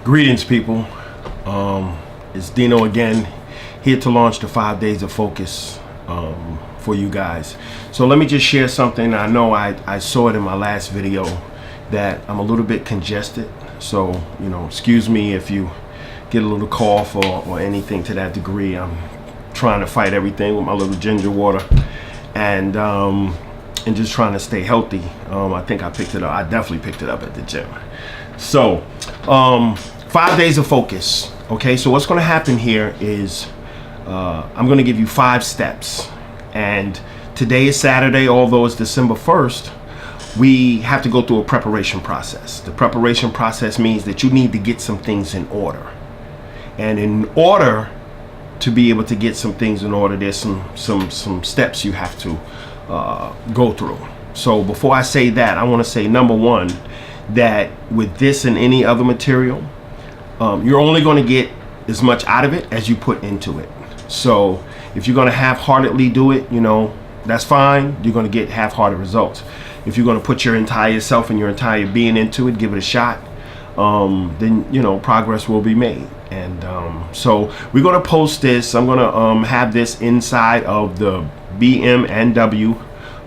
Greetings, people. It's Dino again, here to launch the 5 days of focus for you guys. So let me just share something. I know I saw it in my last video that I'm a little bit congested. So, excuse me if you get a little cough or anything to that degree. I'm trying to fight everything with my little ginger water and just trying to stay healthy. I think I picked it up. I definitely picked it up at the gym. So 5 days of focus. Okay, so what's going to happen here is I'm going to give you 5 steps, and today is Saturday. Although it's December 1st, we have to go through a preparation process. The preparation process means that you need to get some things in order, and in order to be able to get some things in order, there's some steps you have to go through. So before I say that, I want to say, number one, that with this and any other material, you're only going to get as much out of it as you put into it. So if you're going to half-heartedly do it, that's fine. You're going to get half-hearted results. If you're going to put your entire self and your entire being into it, give it a shot, then progress will be made. And so we're going to post this. I'm going to have this inside of the BM&W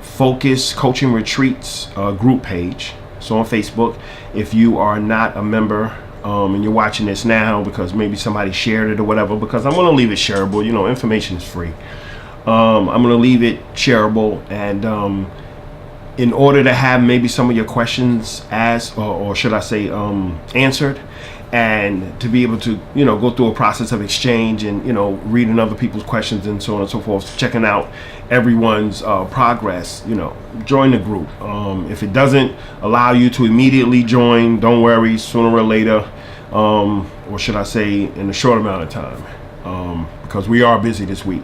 Focus Coaching Retreats group page. So on Facebook, if you are not a member and you're watching this now because maybe somebody shared it or whatever, because I'm going to leave it shareable. Information is free. I'm going to leave it shareable, and in order to have maybe some of your questions asked, or should I say answered, and to be able to go through a process of exchange and reading other people's questions and so on and so forth, checking out everyone's progress, join the group. If it doesn't allow you to immediately join, don't worry, sooner or later, or should I say in a short amount of time, because we are busy this week,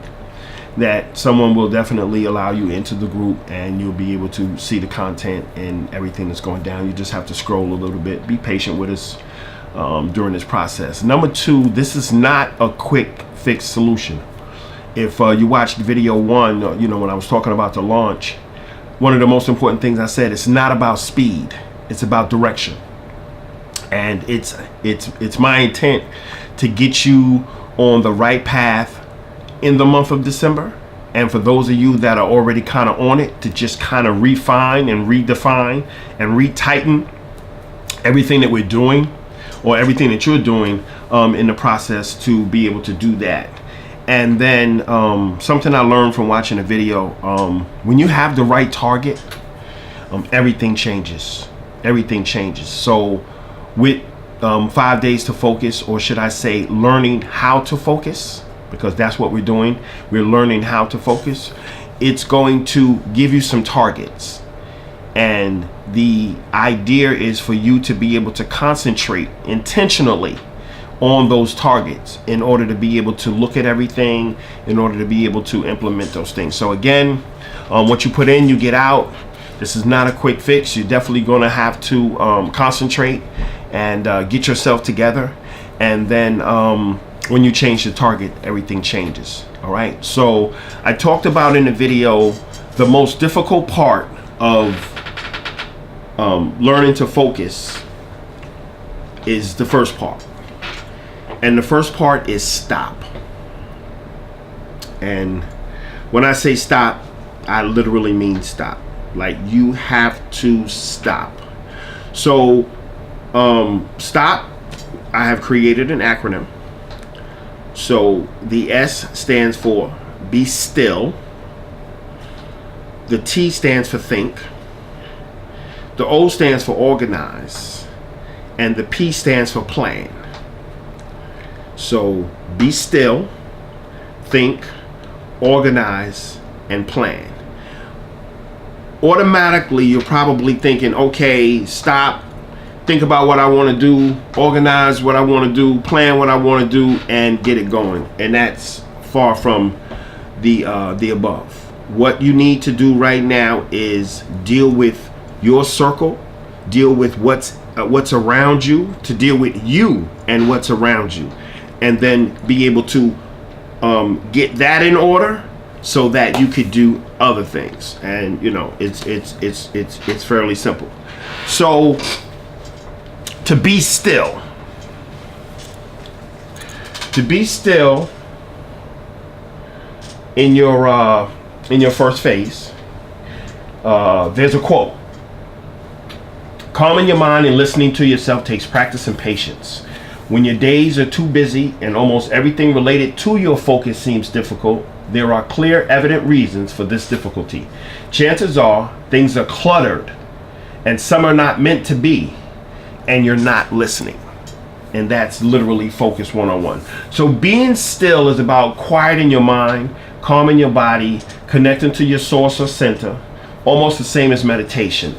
that someone will definitely allow you into the group and you'll be able to see the content and everything that's going down. You just have to scroll a little bit. Be patient with us during this process. Number two, this is not a quick fix solution. If you watched video 1, when I was talking about the launch, one of the most important things I said, it's not about speed, it's about direction. And it's my intent to get you on the right path in the month of December. And for those of you that are already kind of on it, to just kind of refine and redefine and retighten everything that we're doing, or everything that you're doing in the process, to be able to do that. And then something I learned from watching a video, when you have the right target, everything changes. Everything changes. So with 5 days to focus, or should I say learning how to focus, because that's what we're doing. We're learning how to focus. It's going to give you some targets. And the idea is for you to be able to concentrate intentionally on those targets in order to be able to look at everything, in order to be able to implement those things. So again, what you put in, you get out. This is not a quick fix. You're definitely going to have to concentrate and get yourself together. And then when you change the target, everything changes. All right. So I talked about in the video, the most difficult part of learning to focus is the first part, and the first part is stop. And when I say stop, I literally mean stop. Like, you have to stop. So stop, I have created an acronym. So the S stands for be still, the T stands for think, the O stands for organize, and the P stands for plan. So be still, think, organize, and plan. Automatically, you're probably thinking, okay, stop, think about what I want to do, organize what I want to do, plan what I want to do, and get it going. And that's far from the above. What you need to do right now is deal with your circle, deal with what's around you, to deal with you and what's around you, and then be able to get that in order so that you could do other things. And it's fairly simple. So to be still, to be still in your first phase, there's a quote. Calming your mind and listening to yourself takes practice and patience. When your days are too busy and almost everything related to your focus seems difficult, there are clear, evident reasons for this difficulty. Chances are things are cluttered and some are not meant to be, and you're not listening. And that's literally Focus 101. So being still is about quieting your mind, calming your body, connecting to your source or center, almost the same as meditation.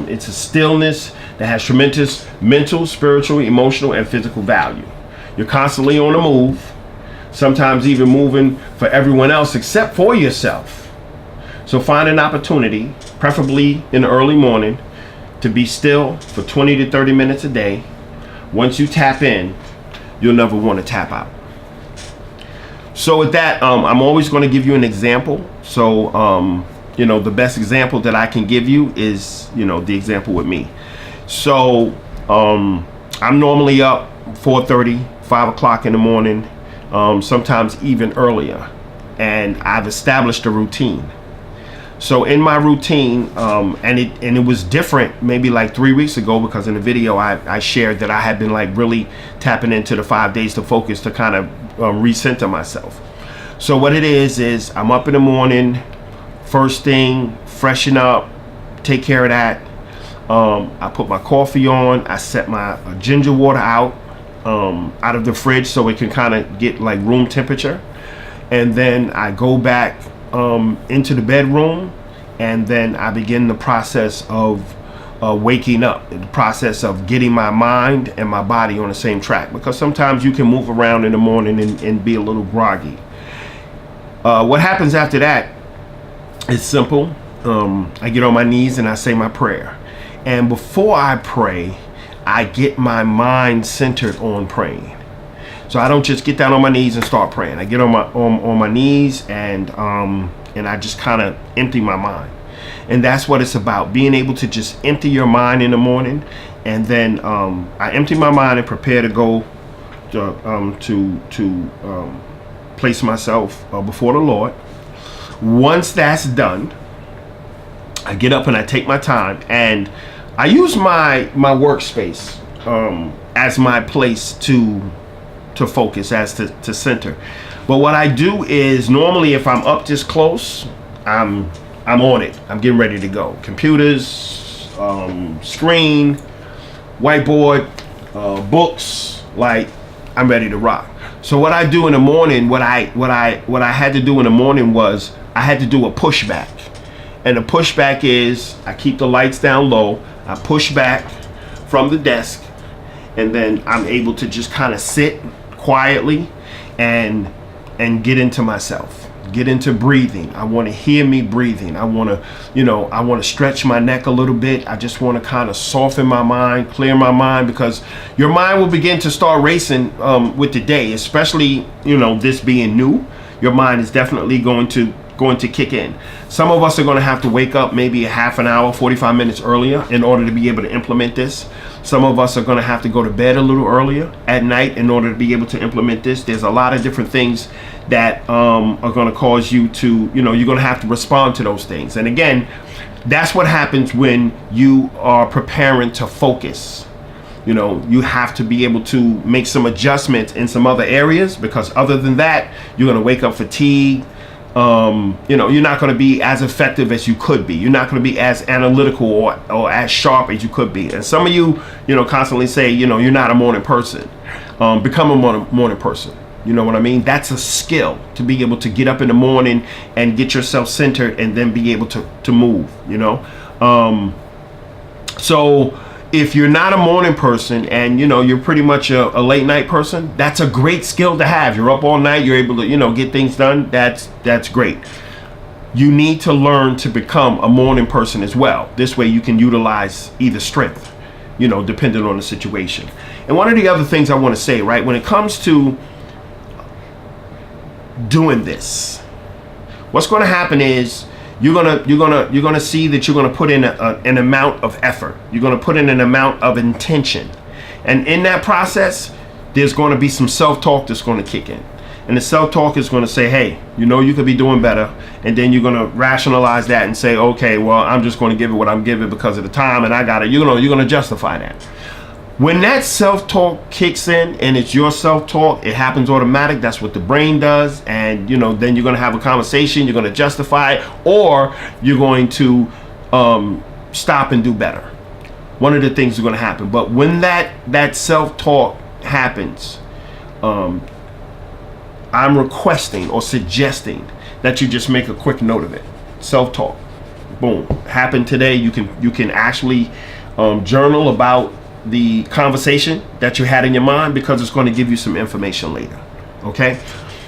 It's a stillness that has tremendous mental, spiritual, emotional, and physical value. You're constantly on the move, sometimes even moving for everyone else except for yourself. So find an opportunity, preferably in the early morning, to be still for 20 to 30 minutes a day. Once you tap in, you'll never want to tap out. So with that, I'm always going to give you an example. So, the best example that I can give you is, the example with me. So, I'm normally up 4:30, 5 o'clock in the morning, sometimes even earlier. And I've established a routine. So in my routine, and it was different maybe like 3 weeks ago, because in the video I shared that I had been like really tapping into the 5 days to focus to kind of recenter myself. So what it is I'm up in the morning, first thing, freshen up, take care of that. I put my coffee on, I set my ginger water out of the fridge so it can kind of get like room temperature. And then I go back into the bedroom, and then I begin the process of waking up, the process of getting my mind and my body on the same track, because sometimes you can move around in the morning and be a little groggy. What happens after that is simple. I get on my knees and I say my prayer, and before I pray, I get my mind centered on praying. So I don't just get down on my knees and start praying. I get on my knees and I just kind of empty my mind. And that's what it's about, being able to just empty your mind in the morning. And then I empty my mind and prepare to go to place myself before the Lord. Once that's done, I get up and I take my time, and I use my workspace as my place to focus, as to center. But what I do is, normally if I'm up this close, I'm on it. I'm getting ready to go. Computers, screen, whiteboard, books, like I'm ready to rock. So what I do in the morning, what I had to do in the morning was I had to do a pushback. And the pushback is I keep the lights down low, I push back from the desk, and then I'm able to just kind of sit quietly and get into myself, get into breathing. I want to hear me breathing. I want to stretch my neck a little bit. I just want to kind of soften my mind, clear my mind, because your mind will begin to start racing with the day, especially this being new. Your mind is definitely going to kick in. Some of us are going to have to wake up maybe a half an hour, 45 minutes earlier in order to be able to implement this. Some of us are going to have to go to bed a little earlier at night in order to be able to implement this. There's a lot of different things that are going to cause you to, you're going to have to respond to those things. And again, that's what happens when you are preparing to focus. You have to be able to make some adjustments in some other areas, because other than that, you're going to wake up fatigued. You're not going to be as effective as you could be. You're not going to be as analytical or as sharp as you could be. And some of you, constantly say, you're not a morning person. Become a morning person. You know what I mean? That's a skill, to be able to get up in the morning and get yourself centered and then be able to move, So if you're not a morning person and you're pretty much a late night person, that's a great skill to have. You're up all night, you're able to get things done. That's great. You need to learn to become a morning person as well. This way you can utilize either strength, depending on the situation. And one of the other things I want to say, right, when it comes to doing this, what's going to happen is you're gonna see that you're gonna put in an amount of effort. You're gonna put in an amount of intention, and in that process, there's going to be some self-talk that's going to kick in. And the self-talk is going to say, hey, you know, you could be doing better. And then you're going to rationalize that and say, okay, well, I'm just going to give it what I'm giving because of the time, and I got it. You know, you're going to justify that. When that self-talk kicks in and it's your self-talk, it happens automatic. That's what the brain does. And, you know, then you're going to have a conversation. You're going to justify it, or you're going to stop and do better. One of the things is going to happen. But when that self-talk happens, I'm requesting or suggesting that you just make a quick note of it. Self-talk, boom, happened today. You can actually journal about the conversation that you had in your mind, because it's going to give you some information later. Okay,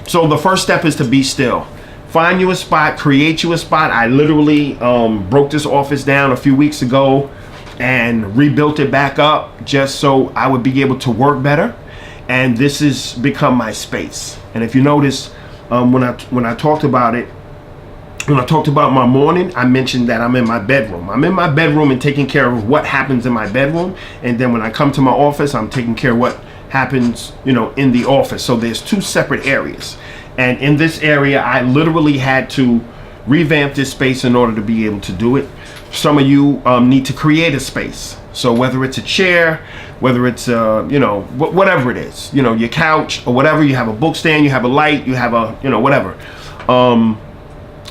so the first step is to be still. Find you a spot, create you a spot. I literally broke this office down a few weeks ago and rebuilt it back up just so I would be able to work better. And this has become my space. And if you notice, when I talked about it, when I talked about my morning, I mentioned that I'm in my bedroom. I'm in my bedroom and taking care of what happens in my bedroom. And then when I come to my office, I'm taking care of what happens, you know, in the office. So there's two separate areas. And in this area, I literally had to revamp this space in order to be able to do it. Some of you need to create a space. So whether it's a chair, whether it's you know, whatever it is, you know, your couch or whatever, you have a book stand, you have a light, you have a, you know, whatever.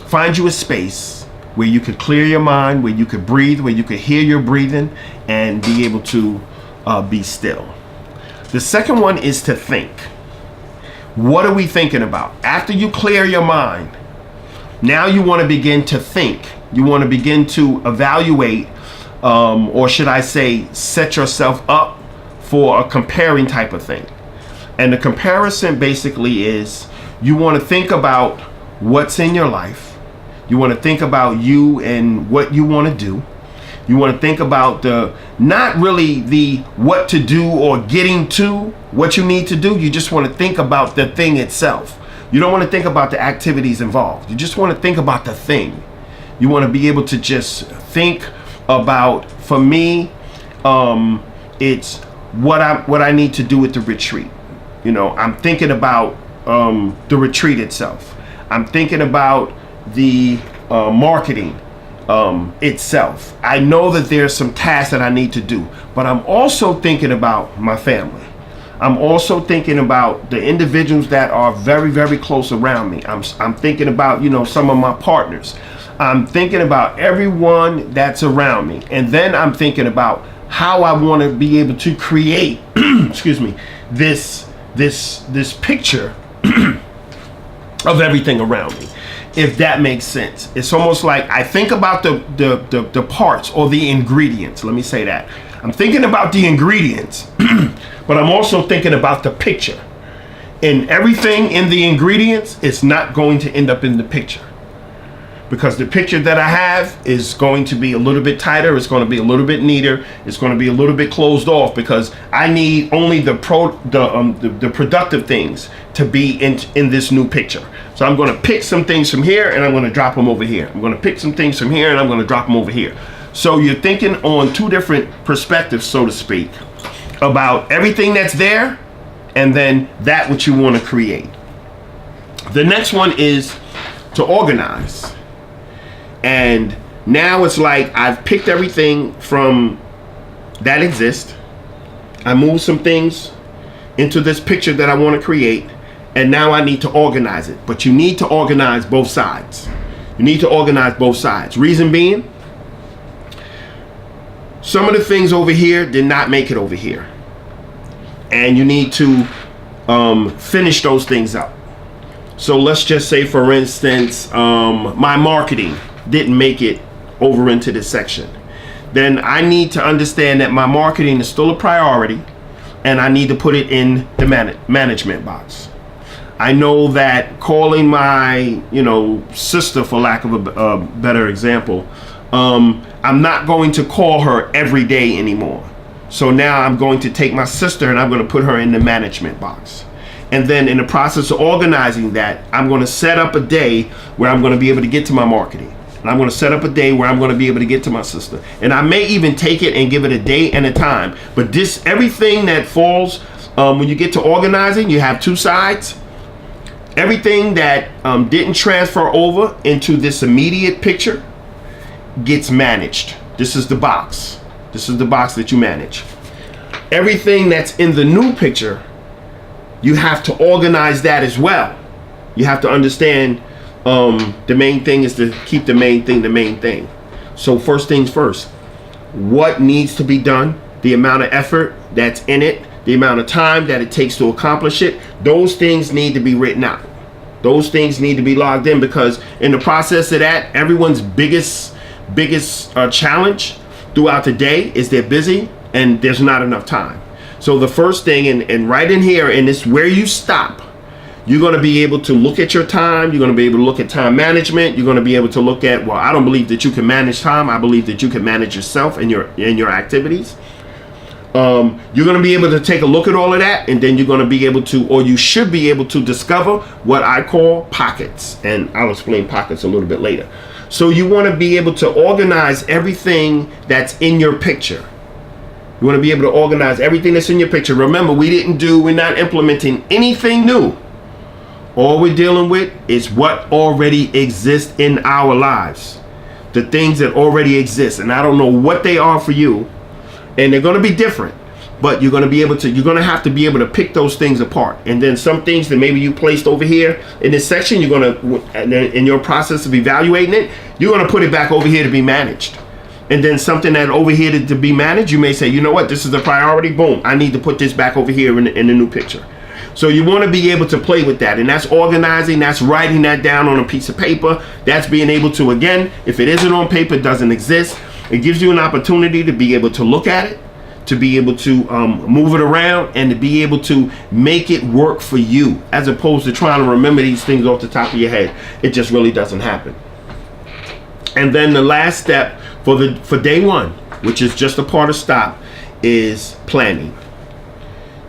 Find you a space where you could clear your mind, where you could breathe, where you could hear your breathing and be able to be still. The second one is to think. What are we thinking about? After you clear your mind, now you want to begin to think. You want to begin to evaluate, or should I say, set yourself up for a comparing type of thing. And the comparison basically is, you want to think about what's in your life. You want to think about you and what you want to do. You want to think about not really the what to do or getting to what you need to do. You just want to think about the thing itself. You don't want to think about the activities involved. You just want to think about the thing. You want to be able to just think about, for me, it's what I need to do at the retreat. You know, I'm thinking about the retreat itself. I'm thinking about the marketing itself. I know that there's some tasks that I need to do, but I'm also thinking about my family. I'm also thinking about the individuals that are very, very close around me. I'm thinking about, you know, some of my partners. I'm thinking about everyone that's around me. And then I'm thinking about how I want to be able to create, excuse me, this picture of everything around me, if that makes sense. It's almost like I think about the parts or the ingredients. Let me say that. I'm thinking about the ingredients, but I'm also thinking about the picture. And everything in the ingredients is not going to end up in the picture, because the picture that I have is going to be a little bit tighter. It's going to be a little bit neater. It's going to be a little bit closed off, because I need only the productive things to be in this new picture. So I'm going to pick some things from here and I'm going to drop them over here. I'm going to pick some things from here and I'm going to drop them over here. So you're thinking on two different perspectives, so to speak, about everything that's there and then that which you want to create. The next one is to organize. And now it's like I've picked everything from that exists. I moved some things into this picture that I want to create, and now I need to organize it. But you need to organize both sides. You need to organize both sides. Reason being, some of the things over here did not make it over here, and you need to finish those things up. So let's just say, for instance, my marketing didn't make it over into this section. Then I need to understand that my marketing is still a priority, and I need to put it in the management box. I know that calling my, sister, for lack of a better example, I'm not going to call her every day anymore. So now I'm going to take my sister and I'm going to put her in the management box. And then in the process of organizing that, I'm going to set up a day where I'm going to be able to get to my marketing. And I'm going to set up a day where I'm going to be able to get to my sister. And I may even take it and give it a day and a time. But everything that falls When you get to organizing, you have two sides. Everything that didn't transfer over into this immediate picture gets managed. This is the box. This is the box that you manage. Everything that's in the new picture, you have to organize that as well. You have to understand the main thing is to keep the main thing the main thing. So first things first, what needs to be done, the amount of effort that's in it, the amount of time that it takes to accomplish it, those things need to be written out. Those things need to be logged in, because in the process of that, everyone's biggest challenge throughout the day is they're busy and there's not enough time. So the first thing, and right in here, and this where you stop, you're going to be able to look at your time. You're going to be able to look at time management. You're going to be able to look at, well, I don't believe that you can manage time. I believe that you can manage yourself and your activities. You're going to be able to take a look at all of that, and then you're going to be able to, or you should be able to discover what I call pockets, and I'll explain pockets a little bit later. So you want to be able to organize everything that's in your picture. You want to be able to organize everything that's in your picture. Remember, we're not implementing anything new. All we're dealing with is what already exists in our lives. The things that already exist. And I don't know what they are for you. And they're going to be different. But you're going to have to be able to pick those things apart. And then some things that maybe you placed over here in this section, you're going to, in your process of evaluating it, you're going to put it back over here to be managed. And then something that over here to be managed, you may say, you know what, this is a priority. Boom, I need to put this back over here in the new picture. So you want to be able to play with that, and that's organizing, that's writing that down on a piece of paper, that's being able to, again, if it isn't on paper, it doesn't exist. It gives you an opportunity to be able to look at it, to be able to move it around, and to be able to make it work for you, as opposed to trying to remember these things off the top of your head. It just really doesn't happen. And then the last step for day one, which is just a part of STOP, is planning.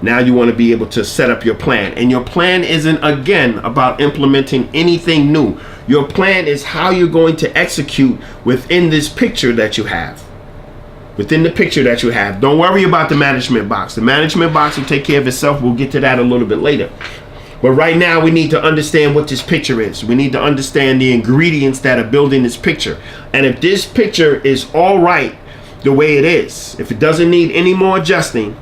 Now you want to be able to set up your plan. And your plan isn't, again, about implementing anything new. Your plan is how you're going to execute within this picture that you have. Within the picture that you have. Don't worry about the management box. The management box will take care of itself. We'll get to that a little bit later. But right now we need to understand what this picture is. We need to understand the ingredients that are building this picture. And if this picture is all right the way it is, if it doesn't need any more adjusting,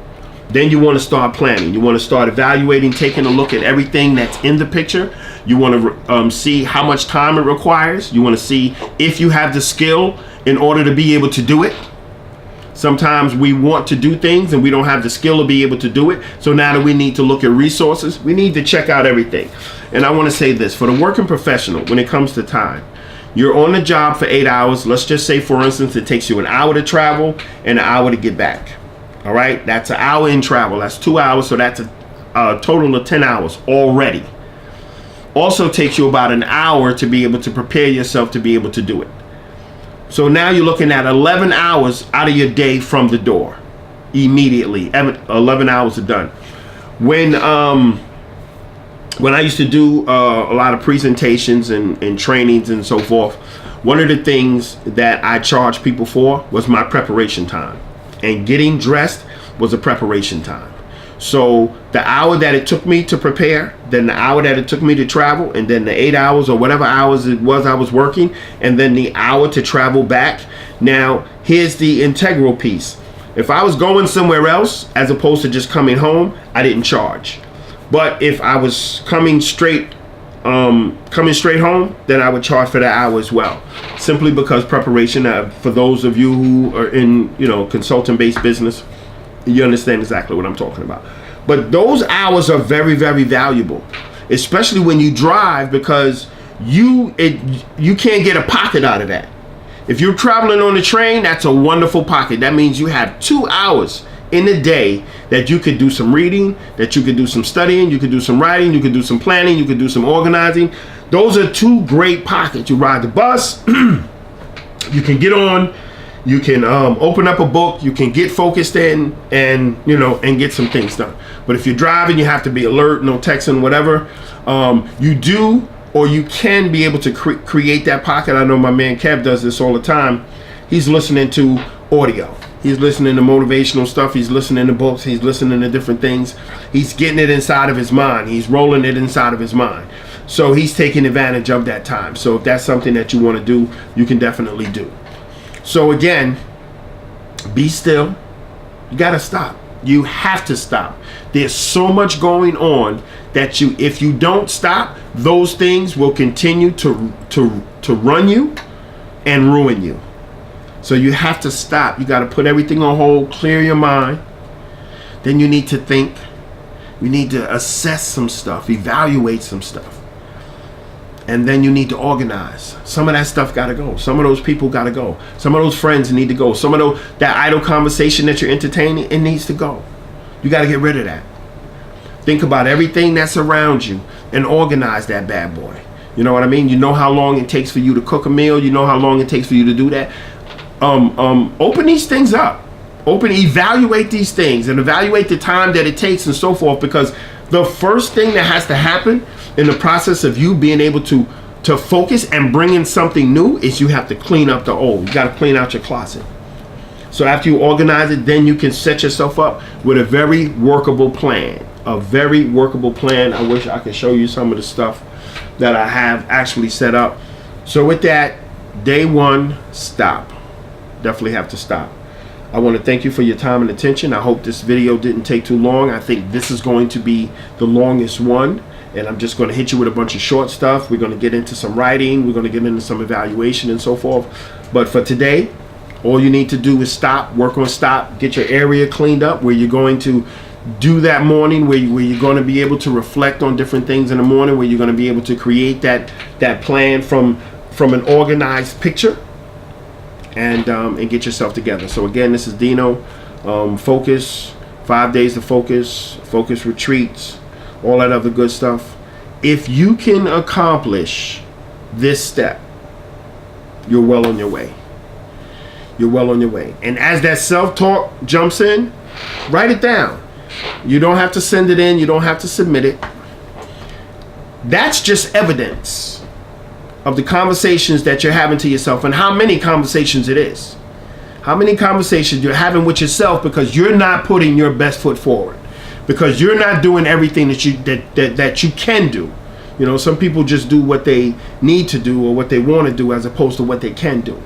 then you want to start planning. You want to start evaluating, taking a look at everything that's in the picture. You want to see how much time it requires. You want to see if you have the skill in order to be able to do it. Sometimes we want to do things and we don't have the skill to be able to do it. So now that we need to look at resources, we need to check out everything. And I want to say this, for the working professional, when it comes to time, you're on the job for 8 hours. Let's just say, for instance, it takes you an hour to travel and an hour to get back. All right, that's an hour in travel. That's 2 hours, so that's a total of 10 hours already. Also takes you about an hour to be able to prepare yourself to be able to do it. So now you're looking at 11 hours out of your day from the door. Immediately, 11 hours are done. When I used to do a lot of presentations and trainings and so forth, one of the things that I charged people for was my preparation time. And getting dressed was a preparation time. So the hour that it took me to prepare, then the hour that it took me to travel, and then the 8 hours or whatever hours it was I was working, and then the hour to travel back. Now, here's the integral piece. If I was going somewhere else, as opposed to just coming home, I didn't charge. But if I was coming straight home, then I would charge for that hour as well. Simply because preparation, for those of you who are in, consultant-based business, you understand exactly what I'm talking about. But those hours are very, very valuable, especially when you drive, because you can't get a pocket out of that. If you're traveling on the train, that's a wonderful pocket. That means you have 2 hours in a day that you could do some reading, that you could do some studying, you could do some writing, you could do some planning, you could do some organizing. Those are 2 great pockets. You ride the bus, you can get on, you can open up a book, you can get focused in, and get some things done. But if you're driving, you have to be alert, no texting, whatever. You do, or you can be able to create that pocket. I know my man Kev does this all the time. He's listening to audio. He's listening to motivational stuff. He's listening to books. He's listening to different things. He's getting it inside of his mind. He's rolling it inside of his mind. So he's taking advantage of that time. So if that's something that you want to do, you can definitely do. So again, be still. You got to stop. You have to stop. There's so much going on that if you don't stop, those things will continue to run you and ruin you. So you have to stop. You got to put everything on hold, clear your mind. Then you need to think. You need to assess some stuff, evaluate some stuff. And then you need to organize. Some of that stuff got to go. Some of those people got to go. Some of those friends need to go. Some of that idle conversation that you're entertaining, it needs to go. You got to get rid of that. Think about everything that's around you and organize that bad boy. You know what I mean? You know how long it takes for you to cook a meal. You know how long it takes for you to do that. Open these things up. Evaluate these things and evaluate the time that it takes and so forth, because the first thing that has to happen in the process of you being able to focus and bring in something new is you have to clean up the old. You got to clean out your closet. So after you organize it, then you can set yourself up with a very workable plan. A very workable plan. I wish I could show you some of the stuff that I have actually set up. So with that, day one, stop. Definitely have to stop. I want to thank you for your time and attention. I hope this video didn't take too long. I think this is going to be the longest one, and I'm just going to hit you with a bunch of short stuff. We're going to get into some writing. We're going to get into some evaluation and so forth. But for today, all you need to do is stop, work on stop, get your area cleaned up where you're going to do that morning, where you're going to be able to reflect on different things in the morning, where you're going to be able to create that plan from an organized picture. And get yourself together. So again, this is Dino. Focus, 5 days of focus retreats, all that other good stuff. If you can accomplish this step, you're well on your way. You're well on your way. And as that self-talk jumps in, write it down. You don't have to send it in. You don't have to submit it. That's just evidence of the conversations that you're having to yourself, and how many conversations it is. How many conversations you're having with yourself because you're not putting your best foot forward, because you're not doing everything that you can do. You know, some people just do what they need to do or what they want to do as opposed to what they can do.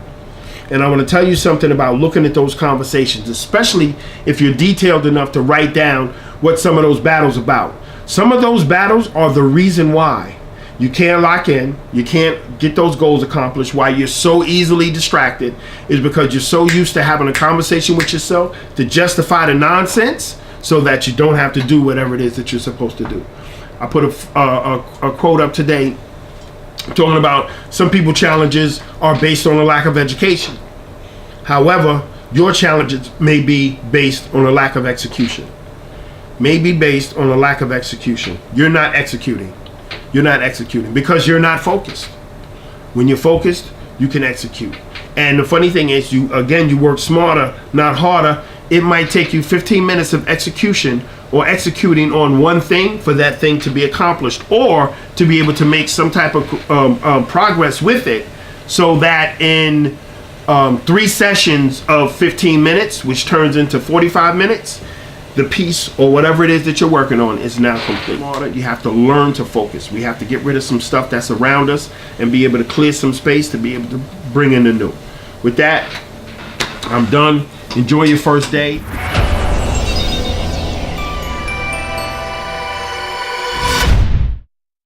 And I want to tell you something about looking at those conversations, especially if you're detailed enough to write down what some of those battles are about. Some of those battles are the reason why you can't lock in, you can't get those goals accomplished, why you're so easily distracted, is because you're so used to having a conversation with yourself to justify the nonsense so that you don't have to do whatever it is that you're supposed to do. I put a quote up today talking about some people's challenges are based on a lack of education. However, your challenges may be based on a lack of execution. May be based on a lack of execution. You're not executing. You're not executing because you're not focused. When you're focused, you can execute. And the funny thing is, you work smarter, not harder. It might take you 15 minutes of execution or executing on one thing for that thing to be accomplished, or to be able to make some type of progress with it, so that in 3 sessions of 15 minutes, which turns into 45 minutes, the piece or whatever it is that you're working on is now complete. You have to learn to focus. We have to get rid of some stuff that's around us and be able to clear some space to be able to bring in the new. With that, I'm done. Enjoy your first day.